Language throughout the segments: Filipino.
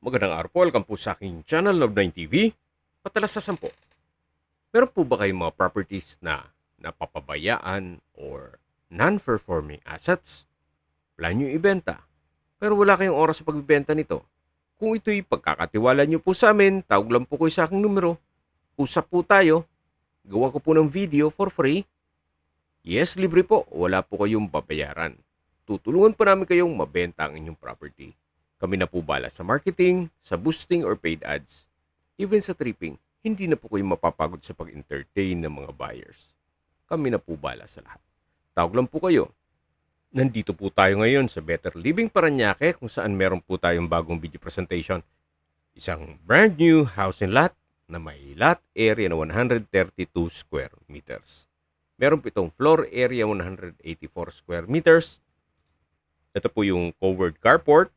Magandang araw po, welcome po sa aking channel, Love9TV. Patalasasan po, meron po ba kayong mga properties na napapabayaan or non-performing assets? Plan nyo ibenta, pero wala kayong oras sa pagbibenta nito. Kung ito'y pagkakatiwala nyo po sa amin, tawag lang po kayo sa aking numero. Usap po tayo, gawa ko po ng video for free. Yes, libre po, wala po kayong babayaran. Tutulungan po namin kayong mabenta ang inyong property. Kami na po bala sa marketing, sa boosting or paid ads. Even sa tripping, hindi na po kayo mapapagod sa pag-entertain ng mga buyers. Kami na po bala sa lahat. Tawag lang po kayo. Nandito po tayo ngayon sa Better Living Parañaque kung saan meron po tayong bagong video presentation. Isang brand new house and lot na may lot area na 132 square meters. Meron po itong floor area 184 square meters. Ito po yung covered carport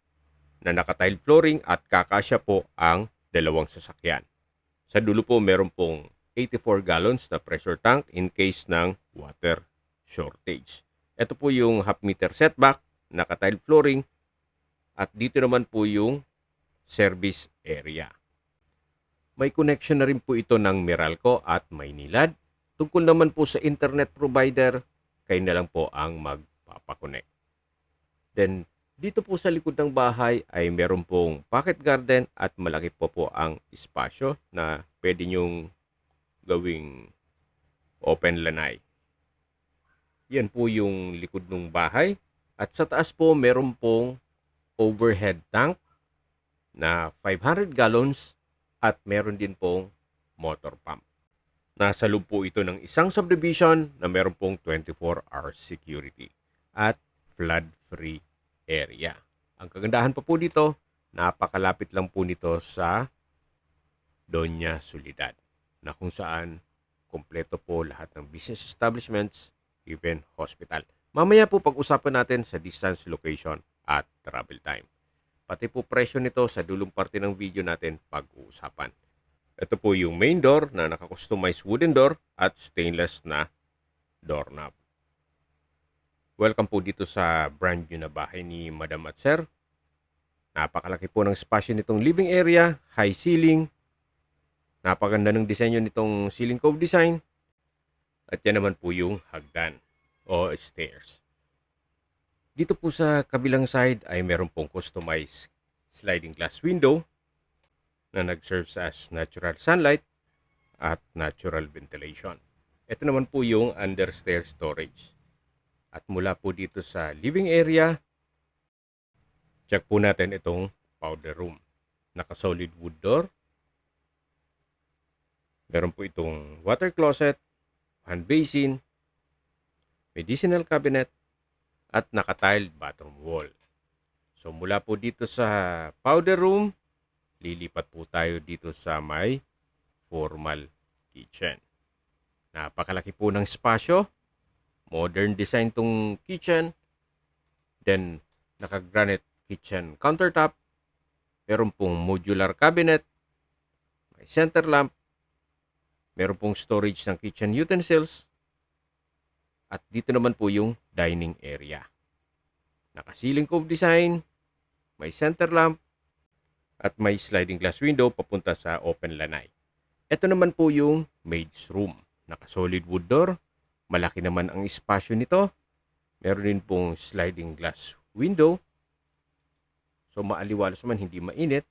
na naka-tile flooring at kakasya po ang dalawang sasakyan. Sa dulo po meron pong 84 gallons na pressure tank in case ng water shortage. Ito po yung half meter setback, naka-tile flooring at dito naman po yung service area. May connection na rin po ito ng Meralco at Maynilad. Tungkol naman po sa internet provider, kayo na lang po ang magpapakonect. Then, dito po sa likod ng bahay ay meron pong pocket garden at malaki po ang espasyo na pwede nyong gawing open lanay. Yan po yung likod ng bahay. At sa taas po meron pong overhead tank na 500 gallons at meron din pong motor pump. Nasa loob po ito ng isang subdivision na meron pong 24-hour security at flood-free area. Ang kagandahan pa po dito, napakalapit lang po nito sa Doña Soledad na kung saan kompleto po lahat ng business establishments, even hospital. Mamaya po pag-usapan natin sa distance, location at travel time. Pati po presyo nito sa dulong parte ng video natin pag-uusapan. Ito po yung main door na naka-customize wooden door at stainless na doorknob. Welcome po dito sa brand new na bahay ni Madam at Sir. Napakalaki po ng spasyo nitong living area, high ceiling. Napaganda ng disenyo nitong ceiling cove design. At yan naman po yung hagdan o stairs. Dito po sa kabilang side ay meron pong customized sliding glass window na nag-serves as natural sunlight at natural ventilation. Ito naman po yung understairs storage. At mula po dito sa living area, check po natin itong powder room. Naka-solid wood door. Meron po itong water closet, hand basin, medicinal cabinet, at naka-tiled bathroom wall. So mula po dito sa powder room, lilipat po tayo dito sa may formal kitchen. Napakalaki po ng spasyo. Modern design tong kitchen. Then, naka-granite kitchen countertop. Meron pong modular cabinet. May center lamp. Meron pong storage ng kitchen utensils. At dito naman po yung dining area. Naka-ceiling cove design. May center lamp. At may sliding glass window papunta sa open lanay. Ito naman po yung maid's room. Naka-solid wood door. Malaki naman ang espasyo nito. Meron din pong sliding glass window. So maaliwalas naman, hindi mainit.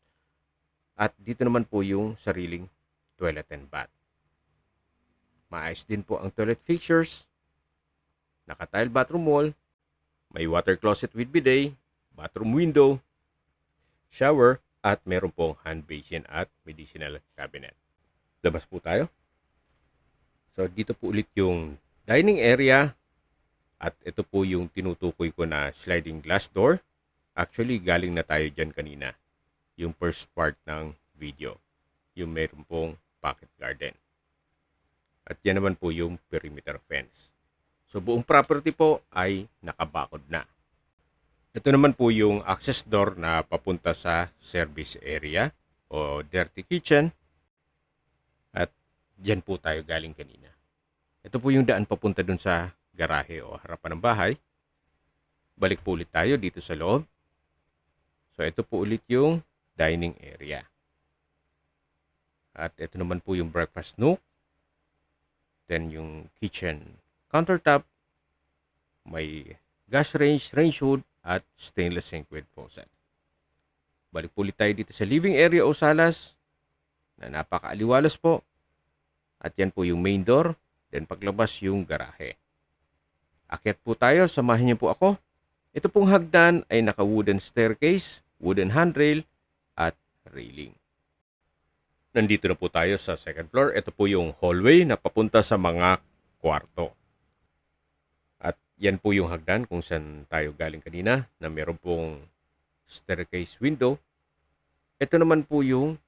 At dito naman po yung sariling toilet and bath. Maayos din po ang toilet fixtures. Naka-tile bathroom wall. May water closet with bidet. Bathroom window. Shower. At meron pong hand basin at medicinal cabinet. Labas po tayo. So dito po ulit yung dining area. At ito po yung tinutukoy ko na sliding glass door. Actually, galing na tayo dyan kanina. Yung first part ng video. Yung meron pong pocket garden. At yan naman po yung perimeter fence. So buong property po ay nakabakod na. Ito naman po yung access door na papunta sa service area o dirty kitchen. At dyan po tayo galing kanina. Ito po yung daan papunta dun sa garahe o harapan ng bahay. Balik po ulit tayo dito sa loob. So ito po ulit yung dining area. At ito naman po yung breakfast nook. Then yung kitchen countertop. May gas range, range hood, at stainless sink with faucet. Balik po ulit tayo dito sa living area o salas na napakaaliwalas po. At yan po yung main door. Then paglabas yung garahe. Akyat po tayo, samahan niyo po ako. Ito pong hagdan ay naka-wooden staircase, wooden handrail, at railing. Nandito na po tayo sa second floor. Ito po yung hallway na papunta sa mga kwarto. At yan po yung hagdan kung saan tayo galing kanina na meron pong staircase window. Ito naman po yung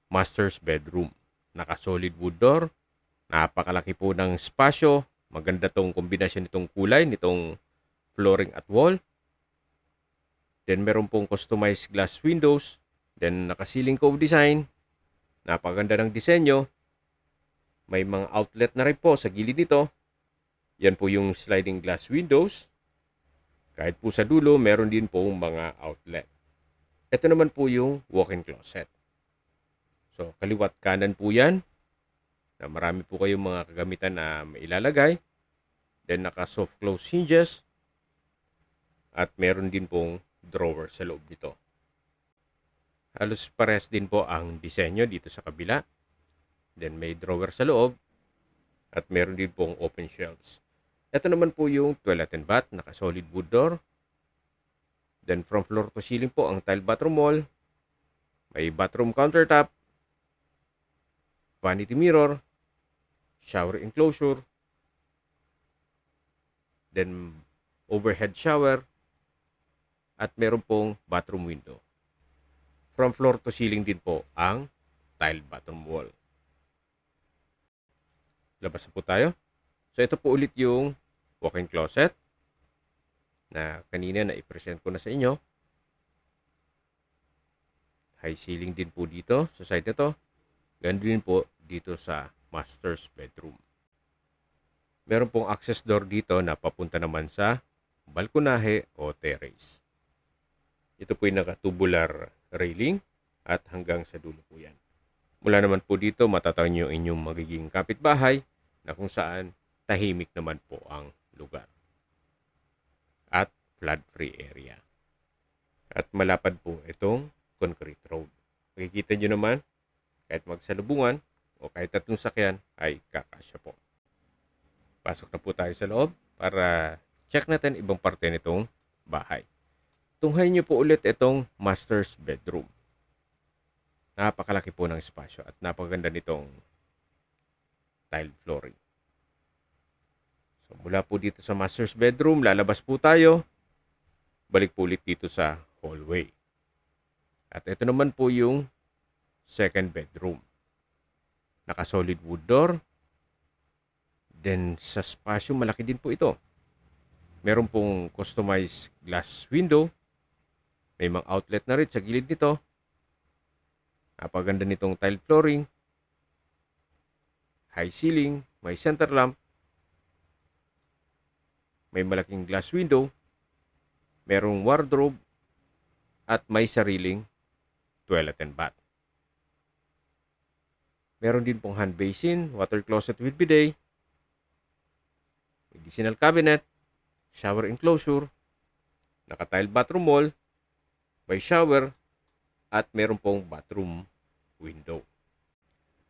master's bedroom. Naka-solid wood door. Napakalaki po ng spasyo. Maganda tong kombinasyon nitong kulay, nitong flooring at wall. Then meron pong customized glass windows. Then naka-ceiling cove design. Napaganda ng disenyo. May mga outlet na rin po sa gilid nito. Yan po yung sliding glass windows. Kahit po sa dulo, meron din po mga outlet. Ito naman po yung walk-in closet. So, kaliwat kanan po yan. Na marami po kayong mga kagamitan na mailalagay. Then, naka-soft close hinges. At meron din pong drawer sa loob nito. Halos parehas din po ang disenyo dito sa kabila. Then may drawer sa loob. At meron din pong open shelves. Ito naman po yung toilet and bath. Naka-solid wood door. Then from floor to ceiling po ang tile bathroom wall. May bathroom countertop. Vanity mirror. Shower enclosure. Then overhead shower. At meron pong bathroom window. From floor to ceiling din po ang tile bathroom wall. Labas na po tayo. So ito po ulit yung walk-in closet na kanina na i-present ko na sa inyo. High ceiling din po dito sa side nito. Ganun din po dito sa master's bedroom. Meron pong access door dito na papunta naman sa balkonahe o terrace. Ito po yung naka-tubular railing at hanggang sa dulo po yan. Mula naman po dito, matatawag nyo inyong magiging kapitbahay na kung saan tahimik naman po ang lugar. At flood-free area. At malapad po itong concrete road. Makikita nyo naman, kahit magsalubungan o kahit tatlong sakyan ay kakasya po. Pasok na po tayo sa loob para check natin ibang parte nitong bahay. Tunghayin nyo po ulit itong master's bedroom. Napakalaki po ng espasyo at napaganda nitong tile flooring. So mula po dito sa master's bedroom, lalabas po tayo. Balik po ulit dito sa hallway. At ito naman po yung second bedroom. Naka-solid wood door. Then sa spasyo, malaki din po ito. Meron pong customized glass window. May mga outlet na rin sa gilid nito. Napaganda nitong tile flooring. High ceiling. May center lamp. May malaking glass window. Merong wardrobe. At may sariling toilet and bath. Meron din pong hand basin, water closet with bidet. Medicinal cabinet. Shower enclosure. Naka-tile bathroom wall. May shower at meron pong bathroom window.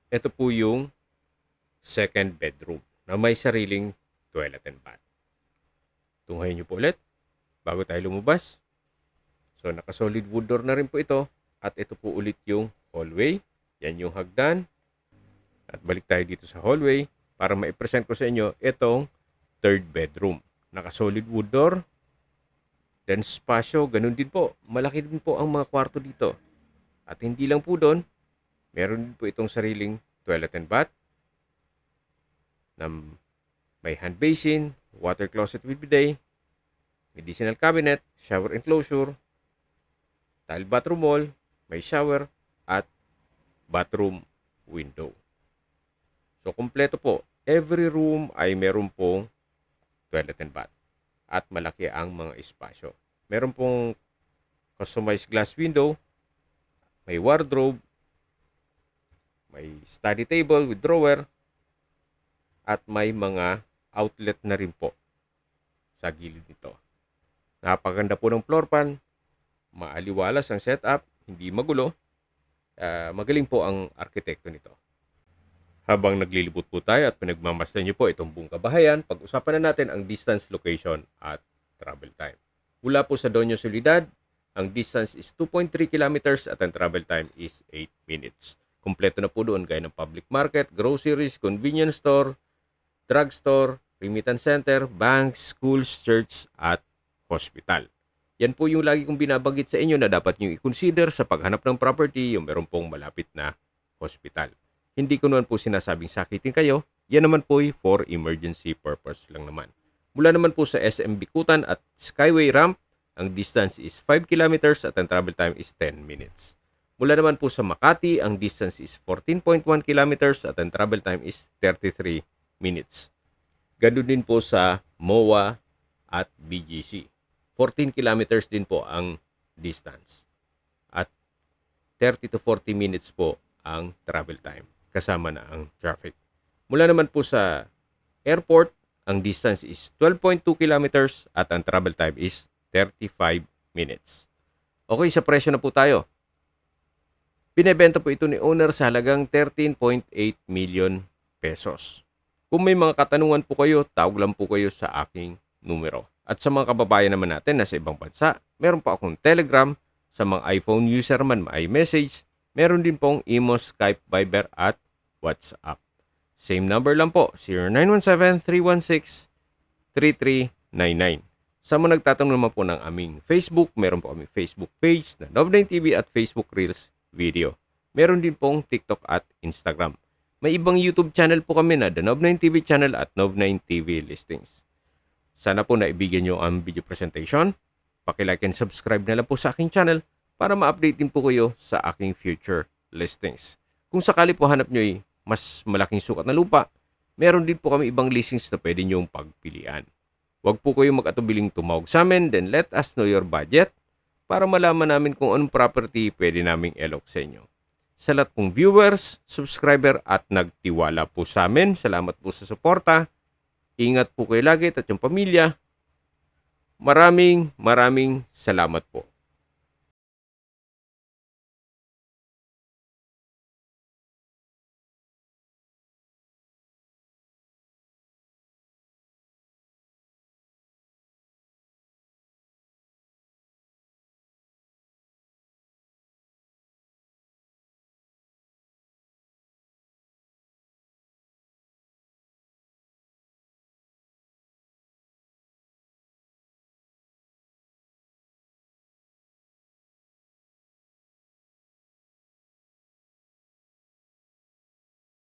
Ito po yung second bedroom na may sariling toilet and bath. Tunghayin nyo po ulit bago tayo lumabas. So naka-solid wood door na rin po ito at ito po ulit yung hallway. Yan yung hagdan. At balik tayo dito sa hallway para ma-present ko sa inyo itong third bedroom. Naka-solid wood door. Then spasyo, ganun din po. Malaki din po ang mga kwarto dito. At hindi lang po doon, meron din po itong sariling toilet and bath na may hand basin, water closet with bidet, medicinal cabinet, shower enclosure, tile bathroom wall, may shower, at bathroom window. So, kompleto po. Every room ay meron pong toilet and bath. At malaki ang mga espasyo. Meron pong customized glass window. may wardrobe, may study table with drawer, at may mga outlet na rin po sa gilid nito. Napakaganda po ng floor plan, maaliwalas ang setup, hindi magulo. Magaling po ang arkitekto nito. Habang naglilibot po tayo at pinagmamasdan niyo po itong buong kabahayan, pag-usapan na natin ang distance, location at travel time. Mula po sa Doña Soledad, ang distance is 2.3 kilometers at ang travel time is 8 minutes. Kompleto na po doon gaya ng public market, groceries, convenience store, drugstore, remittance center, banks, schools, church at hospital. Yan po yung lagi kong binabanggit sa inyo na dapat nyo i-consider sa paghanap ng property yung meron pong malapit na hospital. Hindi ko naman po sinasabing sakitin kayo, yan naman po for emergency purpose lang naman. Mula naman po sa SM Bikutan at Skyway Ramp, ang distance is 5 kilometers at ang travel time is 10 minutes. Mula naman po sa Makati, ang distance is 14.1 kilometers at ang travel time is 33 minutes. Ganun din po sa MOA at BGC. 14 kilometers din po ang distance. At 30 to 40 minutes po ang travel time. Kasama na ang traffic. Mula naman po sa airport, ang distance is 12.2 kilometers at ang travel time is 35 minutes. Okay, sa presyo na po tayo. Binebenta po ito ni owner sa halagang 13.8 million pesos. Kung may mga katanungan po kayo, tawag lang po kayo sa aking numero. At sa mga kababayan naman natin na sa ibang bansa, meron po akong Telegram. Sa mga iPhone user man, may message. Meron din pong Imo, Skype, Viber at WhatsApp. Same number lang po, 0917-316-3399. Sa mga nagtatanong naman po ng aming Facebook, meron po aming Facebook page na Nov9TV at Facebook Reels Video. Meron din pong TikTok at Instagram. May ibang YouTube channel po kami na The Nov9TV channel at Nov9TV Listings. Sana po naibigyan nyo ang video presentation. Paki-like and subscribe na lang po sa aking channel para ma-update din po kayo sa aking future listings. Kung sakali po hanap nyo mas malaking sukat na lupa, meron din po kami ibang listings na pwede nyong pagpilian. Huwag po kayo mag-atubiling tumawag sa amin, then let us know your budget para malaman namin kung anong property pwede naming elok sa inyo. Sa lahat pong viewers, subscriber at nagtiwala po sa amin, salamat po sa suporta. Ingat po kayo lagi at yung pamilya. Maraming salamat po.